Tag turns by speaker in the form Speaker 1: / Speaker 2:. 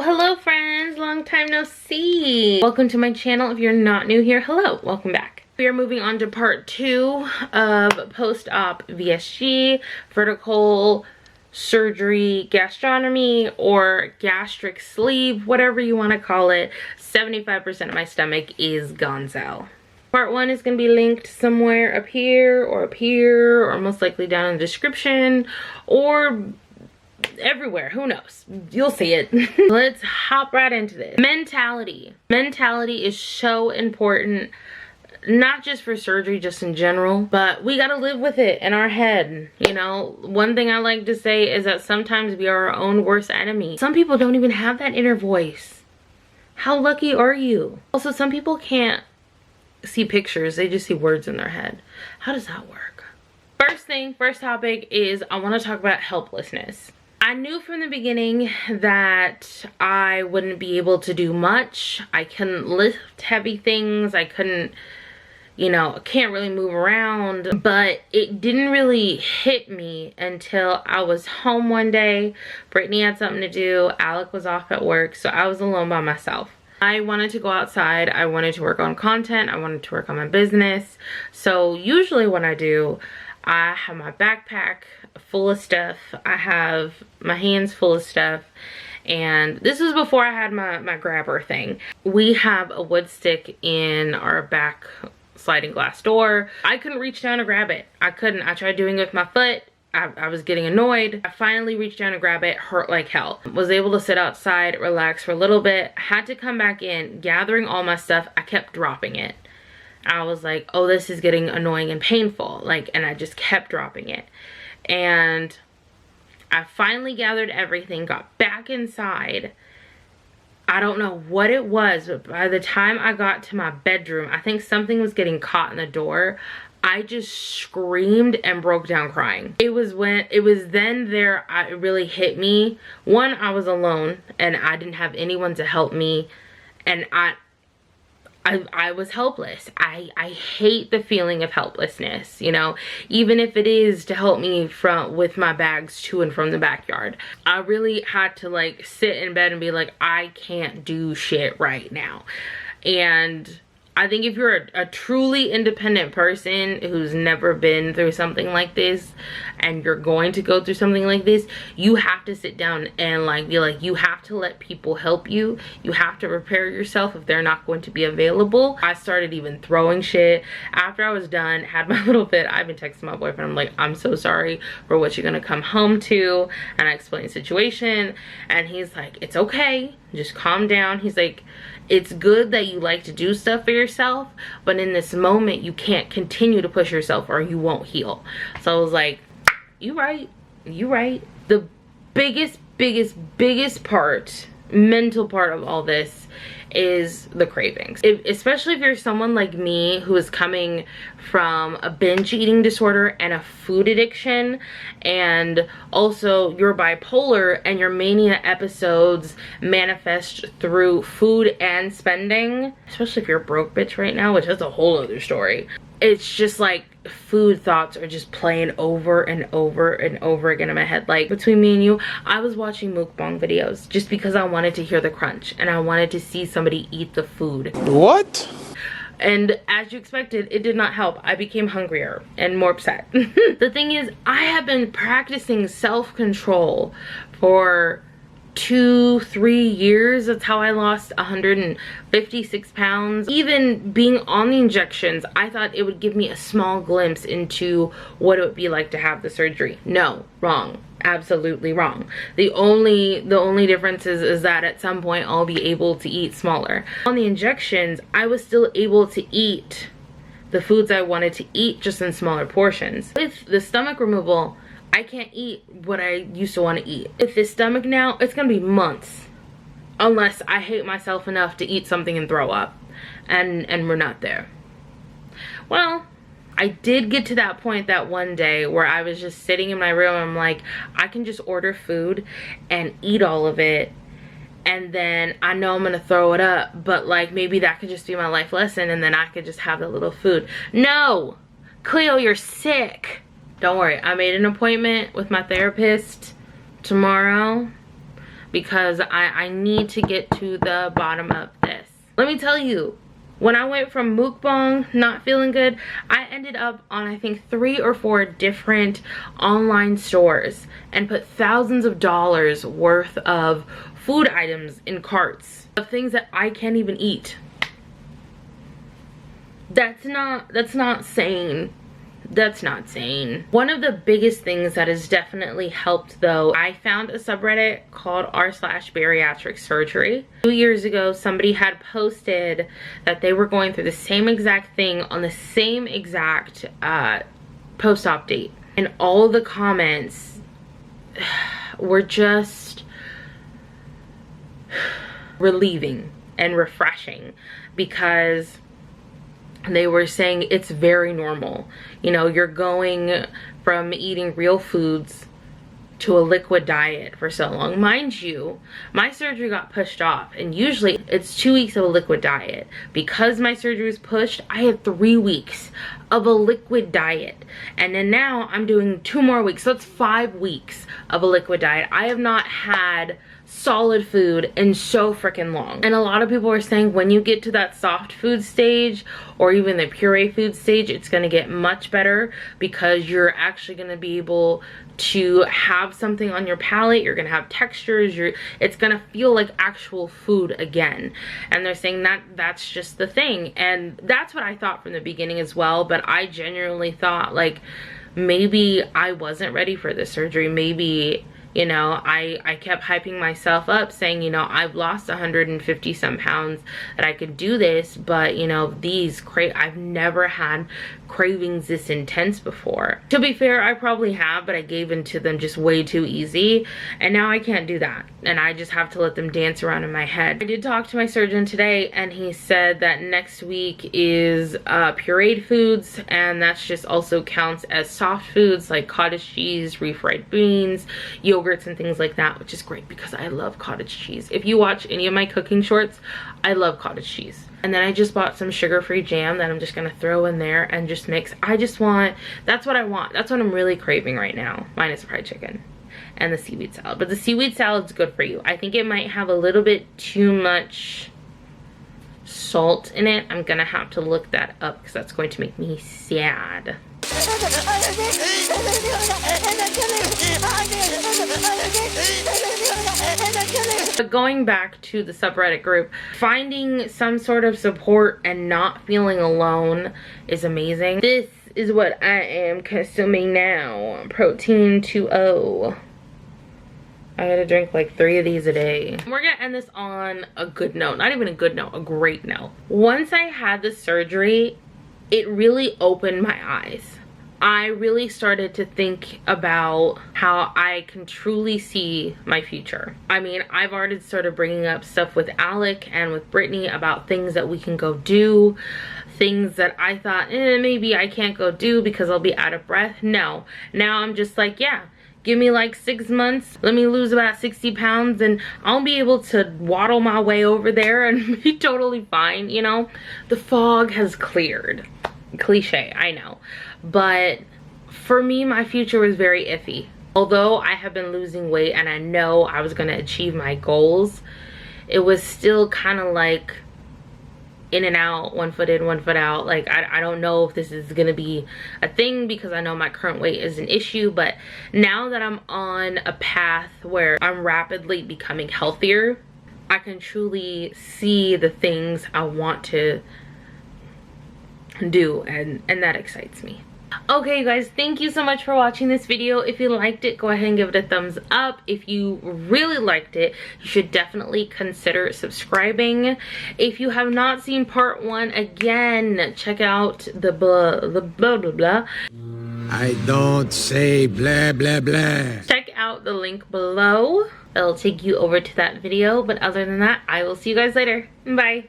Speaker 1: Oh, hello friends, long time no see. Welcome to my channel. If you're not new here, hello, welcome back. We are moving on to part 2 of post-op VSG, vertical surgery gastronomy, or gastric sleeve, whatever you want to call it. 75% of my stomach is gonzo. Part 1 is going to be linked somewhere up here, or most likely down in the description, or everywhere. Who knows? You'll see it. Let's hop right into this. Mentality. Mentality is so important, not just for surgery, just in general, but we gotta live with it in our head. You know, one thing I like to say is that sometimes we are our own worst enemy. Some people don't even have that inner voice. How lucky are you? Also, some people can't see pictures, they just see words in their head. How does that work? First topic is I want to talk about helplessness. I knew from the beginning that I wouldn't be able to do much. I couldn't lift heavy things. I couldn't, you know, I can't really move around. But it didn't really hit me until I was home one day. Brittany had something to do. Alec was off at work, so I was alone by myself. I wanted to go outside. I wanted to work on content. I wanted to work on my business. So usually when I do, I have my backpack full of stuff. I have my hands full of stuff. And this was before I had my grabber thing. We have a wood stick in our back sliding glass door. I couldn't reach down to grab it. I couldn't. I tried doing it with my foot. I was getting annoyed. I finally reached down to grab it. Hurt like hell. Was able to sit outside, relax for a little bit. Had to come back in, gathering all my stuff. I kept dropping it. I was like, oh, this is getting annoying and painful. And I just kept dropping it. And I finally gathered everything, got back inside. I don't know what it was, but by the time I got to my bedroom, I think something was getting caught in the door. I just screamed and broke down crying. It was then there it really hit me. One, I was alone and I didn't have anyone to help me, and I was helpless. I hate the feeling of helplessness, you know, even if it is to help me with my bags to and from the backyard. I really had to sit in bed and be like, I can't do shit right now. And I think if you're a truly independent person who's never been through something like this, and you're going to go through something like this, you have to sit down and be like, you have to let people help you. You have to prepare yourself if they're not going to be available. I started even throwing shit. After I was done, had my little fit, I've been texting my boyfriend. I'm like, I'm so sorry for what you're gonna come home to. And I explained the situation, and he's like, it's okay, just calm down. He's like, it's good that you like to do stuff for yourself, but in this moment you can't continue to push yourself or you won't heal. So I was like, you right. The biggest part, mental part of all this is the cravings. Especially if you're someone like me who is coming from a binge eating disorder and a food addiction, and also you're bipolar and your mania episodes manifest through food and spending, especially if you're a broke bitch right now, which is a whole other story. It's just like food thoughts are just playing over and over and over again in my head. Between me and you, I was watching mukbang videos just because I wanted to hear the crunch and I wanted to see somebody eat the food.
Speaker 2: What?
Speaker 1: And as you expected, it did not help. I became hungrier and more upset. The thing is, I have been practicing self-control for 2-3 years. That's how I lost 156 pounds. Even being on the injections, I thought it would give me a small glimpse into what it would be like to have the surgery. No, wrong. Absolutely wrong. The only difference is that at some point I'll be able to eat smaller. On the injections, I was still able to eat the foods I wanted to eat, just in smaller portions. With the stomach removal, I can't eat what I used to want to eat. With this stomach now, it's gonna be months unless I hate myself enough to eat something and throw up, and we're not there. Well, I did get to that point that one day where I was just sitting in my room and I'm like, I can just order food and eat all of it, and then I know I'm gonna throw it up, but maybe that could just be my life lesson, and then I could just have the little food. No, Cleo, you're sick. Don't worry, I made an appointment with my therapist tomorrow. because I need to get to the bottom of this. Let me tell you, when I went from mukbang, not feeling good, I ended up on I think 3 or 4 different online stores and put thousands of dollars worth of food items in carts of things that I can't even eat. That's not sane. That's not sane. One of the biggest things that has definitely helped though, I found a subreddit called r/bariatricsurgery. 2 years ago, somebody had posted that they were going through the same exact thing on the same exact post-op date. And all the comments were just relieving and refreshing, because they were saying it's very normal. You know, you're going from eating real foods to a liquid diet for so long. Mind you, my surgery got pushed off, and usually it's 2 weeks of a liquid diet. Because my surgery was pushed, I had 3 weeks of a liquid diet, and then now I'm doing 2 more weeks, so it's 5 weeks of a liquid diet. I have not had solid food in so freaking long. And a lot of people are saying when you get to that soft food stage or even the puree food stage, it's going to get much better, because you're actually going to be able to have something on your palate. You're going to have textures. It's going to feel like actual food again. And they're saying that that's just the thing. And that's what I thought from the beginning as well. But I genuinely thought, like, maybe I wasn't ready for this surgery. Maybe, you know, I kept hyping myself up, saying, you know, I've lost 150 some pounds, that I could do this, but you know, I've never had cravings this intense before. To be fair, I probably have, but I gave into them just way too easy, and now I can't do that, and I just have to let them dance around in my head. I did talk to my surgeon today, and he said that next week is pureed foods, and that's just also counts as soft foods like cottage cheese, refried beans, yogurts and things like that, which is great because I love cottage cheese. If you watch any of my cooking shorts, I love cottage cheese. And then I just bought some sugar-free jam that I'm just gonna throw in there and just mix. That's what I want. That's what I'm really craving right now, minus fried chicken and the seaweed salad. But the seaweed salad's good for you. I think it might have a little bit too much salt in it. I'm gonna have to look that up because that's going to make me sad. But going back to the subreddit group, finding some sort of support and not feeling alone is amazing. This is what I am consuming now. Protein 2.0. I gotta drink like 3 of these a day. We're gonna end this on a good note. Not even a good note, a great note. Once I had the surgery, it really opened my eyes. I really started to think about how I can truly see my future. I mean, I've already started bringing up stuff with Alec and with Brittany about things that we can go do, things that I thought, maybe I can't go do because I'll be out of breath. No, now I'm just like, yeah, give me like 6 months, let me lose about 60 pounds and I'll be able to waddle my way over there and be totally fine, you know? The fog has cleared. Cliche, I know. But for me, my future was very iffy. Although I have been losing weight and I know I was gonna achieve my goals, it was still kind of like in and out, 1 foot in, 1 foot out. Like, I don't know if this is gonna be a thing because I know my current weight is an issue, but now that I'm on a path where I'm rapidly becoming healthier, I can truly see the things I want to do, and that excites me. Okay, you guys, thank you so much for watching this video. If you liked it, go ahead and give it a thumbs up. If you really liked it, you should definitely consider subscribing. If you have not seen part 1, again, check out the blah blah blah.
Speaker 2: I don't say blah blah blah.
Speaker 1: Check out the link below. It'll take you over to that video. But other than that, I will see you guys later. Bye.